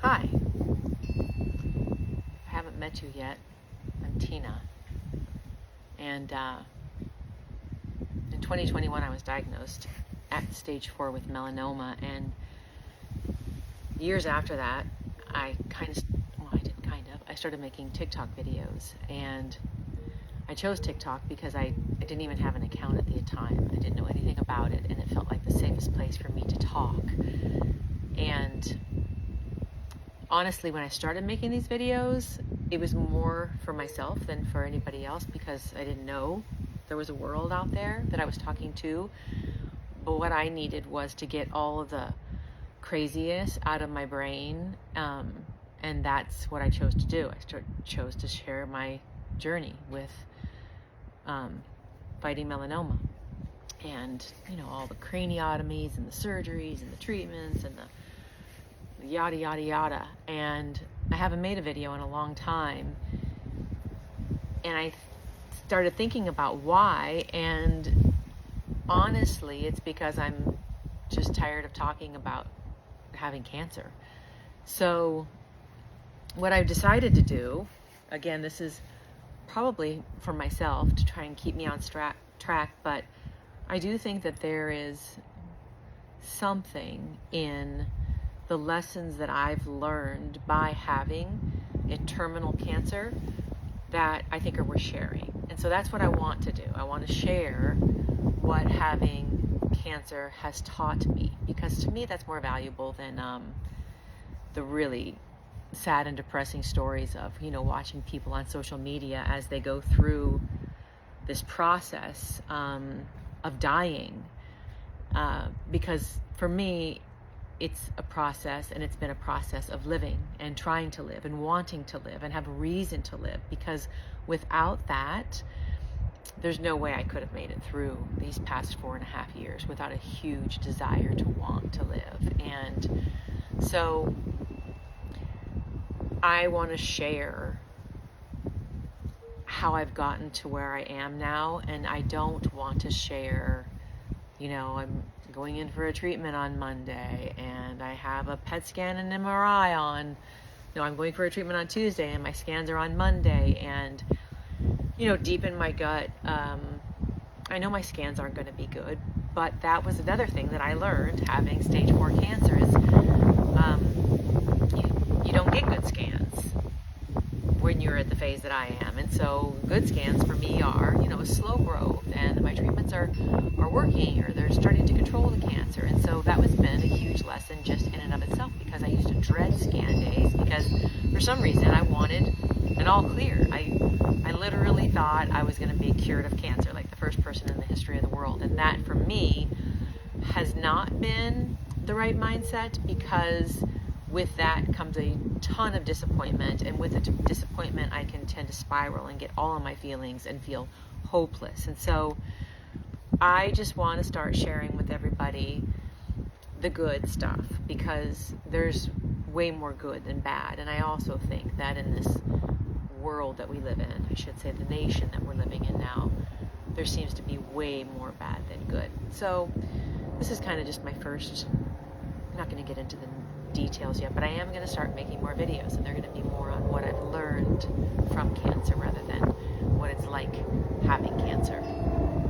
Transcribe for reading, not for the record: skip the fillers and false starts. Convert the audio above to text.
Hi, I haven't met you yet. I'm Tina, and in 2021 I was diagnosed at stage 4 with melanoma, and years after that I started making TikTok videos, and I chose TikTok because I didn't even have an account at the time. I didn't know anything about it, and it felt like the safest place for me to talk. And honestly, when I started making these videos, it was more for myself than for anybody else, because I didn't know there was a world out there that I was talking to. But what I needed was to get all of the craziness out of my brain, and that's what I chose to do. I chose to share my journey with fighting melanoma, and all the craniotomies and the surgeries and the treatments and the yada yada yada. And I haven't made a video in a long time, and I started thinking about why, and honestly it's because I'm just tired of talking about having cancer. So what I've decided to do, again, this is probably for myself to try and keep me on track, but I do think that there is something in the lessons that I've learned by having a terminal cancer that I think are worth sharing. And so that's what I want to do. I want to share what having cancer has taught me, because to me that's more valuable than the really sad and depressing stories of watching people on social media as they go through this process of dying, because for me it's a process, and it's been a process of living and trying to live and wanting to live and have a reason to live, because without that there's no way I could have made it through these past 4.5 years without a huge desire to want to live. And so I want to share how I've gotten to where I am now, and I don't want to share, I'm going in for a treatment on Monday, and I have a PET scan and MRI on, I'm going for a treatment on Tuesday, and my scans are on Monday, and, deep in my gut, I know my scans aren't going to be good, but that was another thing that I learned having stage 4 cancer is, you don't get good scans when you're at the phase that I am. And so good scans for me are, a slow growth, and my treatments are working, or they're starting to control the cancer. And so that has been a huge lesson just in and of itself, because I used to dread scan days, because for some reason I wanted an all clear. I literally thought I was going to be cured of cancer, like the first person in the history of the world. And that for me has not been the right mindset, because with that comes a ton of disappointment, and with the disappointment I can tend to spiral and get all of my feelings and feel hopeless. And so I just want to start sharing with everybody the good stuff, because there's way more good than bad. And I also think that in this world that we live in, I should say the nation that we're living in now, there seems to be way more bad than good. So this is kind of just my first, I'm not going to get into the details yet, but I am going to start making more videos, and they're going to be more on what I've learned from cancer rather than what it's like having cancer.